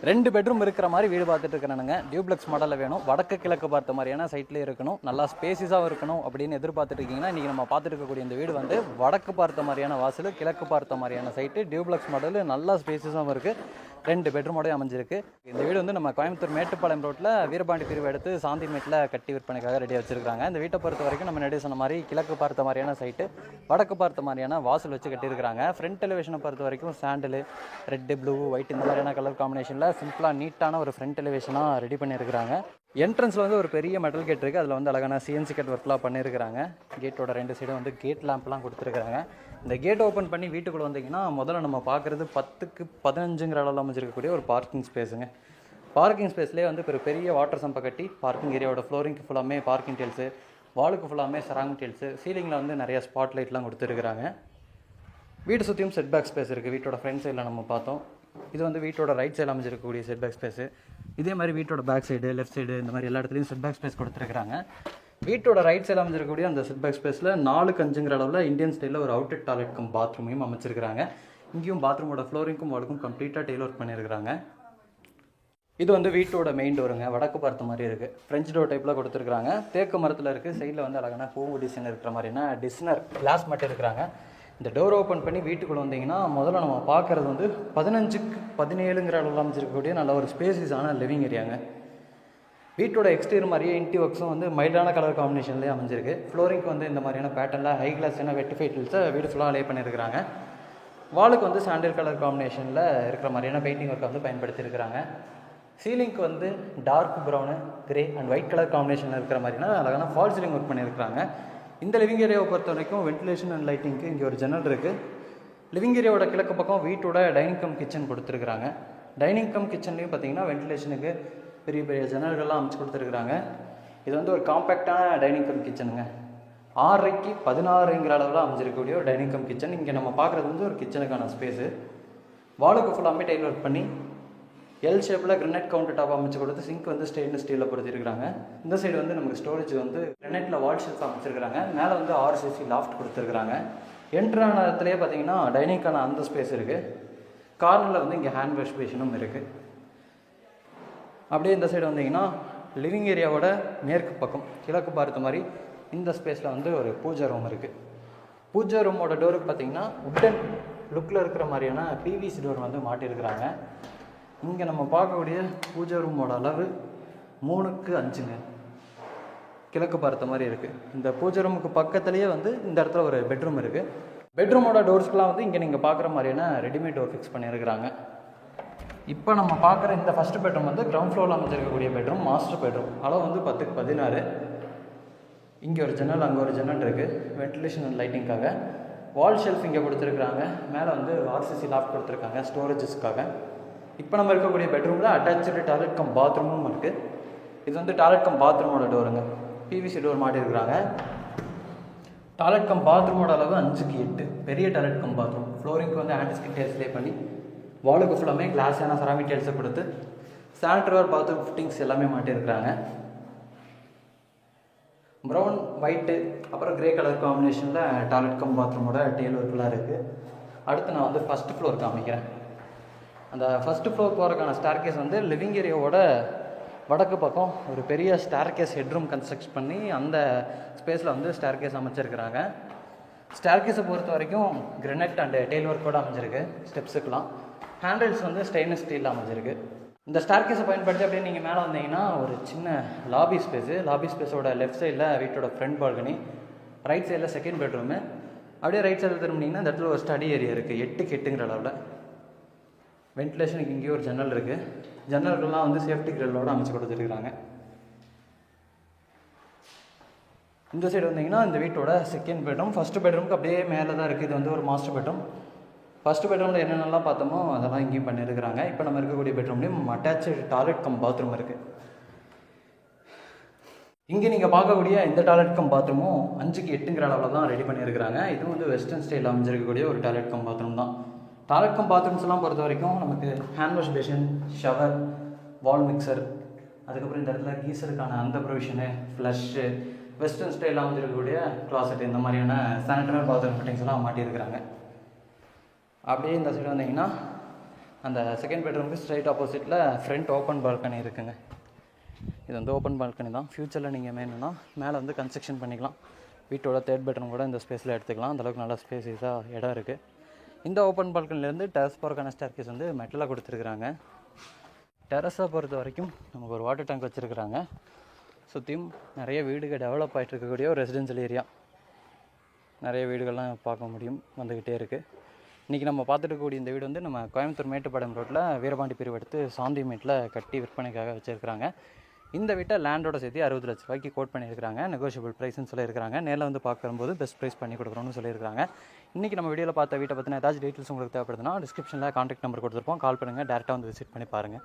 2 bedroom இருக்கிற மாதிரி வீடு பார்த்துட்டு இருக்கிறானுங்க. டியூப்ளெக்ஸ் மாடலில் வேணும், வடக்கு கிழக்கு பார்த்த மாதிரியான சைட்லேயே இருக்கணும், நல்லா ஸ்பேசிஸாக இருக்கணும் அப்படின்னு எதிர்பார்த்துட்டு இருக்கீங்கன்னா இன்றைக்கி நம்ம பார்த்துட்டு இருக்கக்கூடிய இந்த வீடு வந்து வடக்கு பார்த்த மாதிரியான வாசல், கிழக்கு பார்த்த மாதிரியான சைட்டு, டியூப்ளெக்ஸ் மாடல், நல்லா ஸ்பேசிஸாகவும் இருக்குது. 2 பெட்ரூமோடய அமைஞ்சிருக்கு. இந்த வீடு வந்து நம்ம கோயம்புத்தூர் மேட்டுப்பாளையம் ரோட்டில் வீரபாண்டி பிரிவு எடுத்து சாந்திமேட்டில் கட்டி விற்பனைக்காக ரெடியாக வச்சிருக்காங்க. இந்த வீட்டை பொறுத்த வரைக்கும் நம்ம நெடி சொன்ன மாதிரி கிழக்கு பார்த்த மாதிரியான சைட்டு, வடக்கு பார்த்த மாதிரியான வாசல் வச்சு கட்டியிருக்காங்க. ஃப்ரண்ட் எலிவேஷனை பொறுத்த வரைக்கும் சாண்டில், ரெட்டு, ப்ளூ, ஒயிட் இந்த மாதிரியான கலர் காம்பினேஷனில் சிம்பிளாக நீட்டான ஒரு ஃப்ரண்ட் எலிவேஷனாக ரெடி பண்ணியிருக்கிறாங்க. என்ட்ரன்ஸில் வந்து ஒரு பெரிய மெட்டல் கேட் இருக்குது. அதில் வந்து அழகான சிஎன்சி கட் ஒர்க்லாம் பண்ணியிருக்கிறாங்க. கேட்டோட 2 சைடும் வந்து கேட் லேம்ப்லாம் கொடுத்துருக்குறாங்க. இந்த கேட் ஓப்பன் பண்ணி வீட்டுக்குள்ளே வந்தீங்கன்னா முதல்ல நம்ம பார்க்குறது 10க்கு 15ங்கிற அளவில் அமைச்சிருக்கக்கூடிய ஒரு பார்க்கிங் ஸ்பேஸுங்க. பார்க்கிங் ஸ்பேஸ்லேயே வந்து பெரிய வாட்டர் சம்பை கட்டி பார்க்கிங் ஏரியாவோட ஃப்ளோரிங்க்கு ஃபுல்லாமே பார்க்கிங் டெயில்ஸு, வாலுக்கு ஃபுல்லாமே சராங் டெயில்ஸு, சீலிங்கில் வந்து நிறைய ஸ்பாட் லைட்லாம் கொடுத்துருக்குறாங்க. வீடு சுற்றியும் செட் பேக் ஸ்பேஸ் இருக்குது. வீட்டோட ஃப்ரண்ட் சைடில் நம்ம பார்த்தோம். இது வந்து வீட்டோட ரைட் சைடில் அமைச்சிருக்கக்கூடிய செட் பேக் ஸ்பேஸு. இதே மாதிரி வீட்டோட பேக் சைடு, லெஃப்ட் சைடு இந்த மாதிரி எல்லா இடத்துலையும் செட் பேக் ஸ்பேஸ் கொடுத்துருக்காங்க. வீட்டோட ரைட் சைடில் அமைச்சிருக்கக்கூடிய அந்த செட் பேக் ஸ்பேஸில் 4க்கு 5ங்கிற அளவில் இந்தியன் ஸ்டைலில் ஒரு அவுட்டட் டாய்லெட் கம் பாத்ரூமையும் அமைச்சிருக்கிறாங்க. இங்கேயும் பாத்ரூமோட ஃப்ளோரிங்க்கும் வாலுக்கும் கம்ப்ளீட்டாக டெய்லர் ஒர்க் பண்ணியிருக்கிறாங்க. இது வந்து வீட்டோட மெயின் டோருங்க, வடக்கு பார்த்த மாதிரி இருக்குது. ஃப்ரெஞ்ச் டோர் டைப்பில் கொடுத்துருக்காங்க. தேக்கு மரத்தில் இருக்குது. சைடில் வந்து அழகான பூவு டிசைன் இருக்கிற மாதிரினா டிசைனர் கிளாஸ் மட்டும் இருக்கிறாங்க. இந்த டோர் ஓப்பன் பண்ணி வீட்டுக்குள்ளே வந்தீங்கன்னா முதல்ல நம்ம பார்க்குறது வந்து 15க்கு 17ங்கிற அளவில் அமைச்சிருக்கக்கூடிய நல்ல ஒரு ஸ்பேசிஸான லிவிங் ஏரியாங்க. வீட்டோட எக்ஸ்டீரியர் மாதிரியே இன்டி ஒர்க்ஸும் வந்து மைல்டான கலர் காம்பினேஷன்லேயே அமைஞ்சிருக்கு. ஃப்ளோரிங்க்கு வந்து இந்த மாதிரியான பேட்டர்னில் ஹை கிளாஸான வெட்டிஃபை டைல்ஸை வீடு ஃபுல்லாக லே பண்ணியிருக்கிறாங்க. வாலுக்கு வந்து சாண்டில் கலர் காம்பினேஷனில் இருக்கிற மாதிரியான பெயிண்டிங் ஒர்க்கை வந்து பயன்படுத்தியிருக்கிறாங்க. சீலிங்க்கு வந்து dark brown, grey and white colour காம்பினேஷனில் இருக்கிற மாதிரினா அழகான ஃபால் சீலிங் ஒர்க் பண்ணியிருக்கிறாங்க. இந்த லிவிங் ஏரியாவை பொறுத்த வரைக்கும் வென்டிலேஷன் அண்ட் லைட்டிங்க்கு இங்கே ஒரு ஜன்னல் இருக்குது. லிவிங் ஏரியாவோட கிழக்கு பக்கம் வீட்டோட டைனிங் கம் கிச்சன் கொடுத்துருக்குறாங்க. டைனிங் கம் கிச்சன்லேயும் பார்த்தீங்கன்னா வென்டிலேஷனுக்கு பெரிய பெரிய ஜன்னல்கள்லாம் அமைச்சு கொடுத்துருக்குறாங்க. இது வந்து ஒரு காம்பேக்டான டைனிங் கம் கிச்சனுங்க. 6க்கு 16ங்கிற அளவில் அமைஞ்சிருக்கக்கூடிய ஒரு டைனிங் கம் கிச்சன். இங்கே நம்ம பார்க்குறது வந்து ஒரு கிச்சனுக்கான ஸ்பேஸு. வாலுக்கு ஃபுல்லாமே டைல் ஒர்க் பண்ணி எல் ஷேப்பில் கிரனைட் கவுண்டர் டாப் அமைச்சு கொடுத்து சிங்க் வந்து ஸ்டெயின்லெஸ் ஸ்டீலில் பொறுத்திருக்கிறாங்க. இந்த சைடு வந்து நமக்கு ஸ்டோரேஜ் வந்து கிரனைட்டில் வால் ஷெல்ஃப் அமைச்சிருக்கிறாங்க. மேலே வந்து RCC லாஃப்ட் கொடுத்துருக்குறாங்க. என்ட்ரான இடத்துலேயே பார்த்தீங்கன்னா டைனிங்கான அந்த ஸ்பேஸ் இருக்குது. கார்னரில் வந்து இங்கே ஹேண்ட் வாஷ் பேஷனும் இருக்குது. அப்படியே இந்த சைடு வந்தீங்கன்னா லிவிங் ஏரியாவோட மேற்கு பக்கம் கிழக்கு பார்த்த மாதிரி இந்த ஸ்பேஸில் வந்து ஒரு பூஜை ரூம் இருக்குது. பூஜை ரூமோட டோருக்கு பார்த்தீங்கன்னா உட்டன் லுக்கில் இருக்கிற மாதிரியான PVC டோர் வந்து மாட்டியிருக்கிறாங்க. இங்கே நம்ம பார்க்கக்கூடிய பூஜை ரூமோட அளவு 3க்கு 5ங்க, கிழக்கு பார்த்த மாதிரி இருக்குது. இந்த பூஜை ரூமுக்கு பக்கத்துலேயே வந்து இந்த இடத்துல ஒரு பெட்ரூம் இருக்குது. பெட்ரூமோட டோர்ஸ்க்கெலாம் வந்து இங்கே நீங்கள் பார்க்குற மாதிரியான ரெடிமேட் டோர் ஃபிக்ஸ் பண்ணியிருக்கிறாங்க. இப்போ நம்ம பார்க்குற இந்த ஃபஸ்ட்டு பெட்ரூம் வந்து கிரவுண்ட் ஃப்ளோரில் அமைச்சிருக்கக்கூடிய பெட்ரூம், மாஸ்டர் பெட்ரூம். அளவு வந்து 10க்கு 16. இங்கே ஒரு ஜன்னல், அங்கே ஒரு ஜன்னல் இருக்குது வென்டிலேஷன் அண்ட் லைட்டிங்காக. வால் ஷெல்ஃப் இங்கே கொடுத்துருக்குறாங்க. மேலே வந்து RCC லாஃப்ட் கொடுத்துருக்காங்க ஸ்டோரேஜஸ்க்காக. இப்போ நம்ம இருக்கக்கூடிய பெட்ரூமில் அட்டாச்சு டாய்லெட் கம் பாத்ரூமும் இருக்குது. இது வந்து டாய்லெட் கம் பாத்ரூமோட டோருங்க. PVC டோர் மாட்டியிருக்கிறாங்க. டாய்லெட் கம் பாத்ரூமோட அளவு 5க்கு 8. பெரிய டாய்லெட் கம் பாத்ரூம். ஃப்ளோரிங்க்கு வந்து ஆன்டிஸ்கின் டைல்ஸ் லே பண்ணி வாலுக்கு ஃபுல்லாமே கிளாஸான செராமிக் டைல்ஸை கொடுத்து சானிட்டரிவேர் பாத்ரூம் ஃபிட்டிங்ஸ் எல்லாமே மாட்டியிருக்கிறாங்க. ப்ரௌன், ஒயிட்டு அப்புறம் கிரே கலர் காம்பினேஷனில் டாய்லெட் கம் பாத்ரூமோட டெயில் ஒர்க்லாம் இருக்குது. அடுத்து நான் வந்து ஃபஸ்ட்டு ஃப்ளோர் காமிக்கிறேன். அந்த ஃபஸ்ட்டு ஃப்ளோர் போகிறதுக்கான ஸ்டேர்கேஸ் வந்து லிவிங் ஏரியாவோட வடக்கு பக்கம் ஒரு பெரிய ஸ்டேர்கேஸ் ஹெட்ரூம் கன்ஸ்ட்ரக்ட் பண்ணி அந்த ஸ்பேஸில் வந்து ஸ்டேர்கேஸ் அமைச்சிருக்கிறாங்க. ஸ்டேர்கேஸை பொறுத்த வரைக்கும் கிரனைட் அண்ட் டெயில் ஒர்க்கோடு அமைஞ்சிருக்கு. ஸ்டெப்ஸுக்கெலாம் ஹேண்டில்ஸ் வந்து ஸ்டெயின்லெஸ் ஸ்டீலில் அமைஞ்சிருக்கு. இந்த ஸ்டேர்கேஸை பயன்படுத்தி அப்படியே நீங்கள் மேலே வந்தீங்கன்னா ஒரு சின்ன லாபி ஸ்பேஸு. லாபி ஸ்பேஸோட லெஃப்ட் சைடில் வீட்டோட ஃப்ரண்ட் பால்கனி, ரைட் சைடில் செகண்ட் பெட்ரூமு. அப்படியே ரைட் சைடில் திரும்பினீங்கன்னா இந்த இடத்துல ஒரு ஸ்டடி ஏரியா இருக்குது 8க்கு 8ங்கிற அளவில். வென்டிலேஷனுக்கு இங்கேயும் ஒரு ஜன்னல் இருக்குது. ஜன்னல்கள்லாம் வந்து சேஃப்டி கிரில்லோடு அமைச்சு கொடுத்துருக்குறாங்க. இந்த சைடு வந்தீங்கன்னா இந்த வீட்டோட செகண்ட் பெட்ரூம். ஃபஸ்ட்டு பெட்ரூமுக்கு அப்படியே மேலே தான் இருக்குது. இது வந்து ஒரு மாஸ்டர் பெட்ரூம். ஃபஸ்ட்டு பெட்ரூமில் என்னென்னலாம் பார்த்தோமோ அதெல்லாம் இங்கேயும் பண்ணியிருக்கிறாங்க. இப்போ நம்ம இருக்கக்கூடிய பெட்ரூம்லேயும் அட்டாச்சு டாய்லெட் கம் பாத்ரூம் இருக்குது. இங்கே நீங்கள் பார்க்கக்கூடிய இந்த டாய்லெட் கம் பாத்ரூமும் 5க்கு 8ங்கிற அளவில் தான் ரெடி பண்ணியிருக்கிறாங்க. இதுவும் வந்து வெஸ்டர்ன் ஸ்டைலில் அமைஞ்சிருக்கக்கூடிய ஒரு டாய்லெட் கம் பாத்ரூம் தான். டாய்லெட் கம் பாத்ரூம்ஸ்லாம் பொறுத்த வரைக்கும் நமக்கு hand wash basin, shower, wall mixer, அதுக்கப்புறம் இந்த இடத்துல கீசருக்கான அந்த ப்ரொவிஷனு, ஃப்ளஷ்ஷு, வெஸ்டர்ன் ஸ்டைலில் அமைஞ்சிருக்கக்கூடிய க்ளாசெட், இந்த மாதிரியான சானிட்டரி பாத்ரூம் ஃபிட்டிங்ஸ்லாம் மாட்டியிருக்கிறாங்க. அப்படியே இந்த சைடு வந்தீங்கன்னா அந்த செகண்ட் பெட்ரூமுக்கு ஸ்ட்ரைட் ஆப்போசிட்டில் ஃப்ரண்ட் ஓப்பன் பால்கனி இருக்குங்க. இது வந்து ஓப்பன் பால்கனி தான். ஃப்யூச்சரில் நீங்கள் வேணும்னா மேலே வந்து கன்ஸ்ட்ரக்ஷன் பண்ணிக்கலாம். வீட்டோட தேர்ட் பெட்ரூம் கூட இந்த ஸ்பேஸில் எடுத்துக்கலாம். அந்தளவுக்கு நல்லா ஸ்பேஸஸாக இடம் இருக்குது. இந்த ஓப்பன் பால்கனிலேருந்து டெரஸ் போகிறக்கான ஸ்டேர்கேஸ் வந்து மெட்டலாக கொடுத்துருக்குறாங்க. டெரஸை பொறுத்த வரைக்கும் நமக்கு ஒரு வாட்டர் டேங்க் வச்சுருக்குறாங்க. சுற்றியும் நிறைய வீடுகள் டெவலப் ஆகிட்டு இருக்கக்கூடிய ஒரு ரெசிடென்ஷியல் ஏரியா. நிறைய வீடுகள்லாம் பார்க்க முடியும், வந்துக்கிட்டே இருக்குது. இன்றைக்கி நம்ம பார்த்துட்டு இருக்கக்கூடிய இந்த வீடு வந்து நம்ம கோயம்புத்தூர் மேட்டுப்பாளையம் ரோட்டில் வீரபாண்டி பிரிவு எடுத்து சாந்தி மீட்டில் கட்டி விற்பனைக்காக வச்சுருக்கிறாங்க. இந்த வீட்டை லேண்டோட சேர்த்து 60 லட்ச ரூபாய்க்கு கோட் பண்ணியிருக்காங்க. நெகோஷியபிள் ப்ரைஸ்னு சொல்லியிருக்காங்க. நேரில் வந்து பார்க்கும்போது பெஸ்ட் ப்ரைஸ் பண்ணி கொடுக்குறோன்னு சொல்லியிருக்காங்க. இன்றைக்கி நம்ம வீடியோவில் பார்த்த வீட்டை பற்றின ஏதாச்சும் டீட்டெயில்ஸ் உங்களுக்கு தேவைப்படுதுன்னா டிஸ்கிரிப்ஷனில் கான்டாக்ட் நம்பர் கொடுத்துருப்போம். கால் பண்ணுங்கள், டேரெக்டாக வந்து விசிட் பண்ணி பாருங்கள்.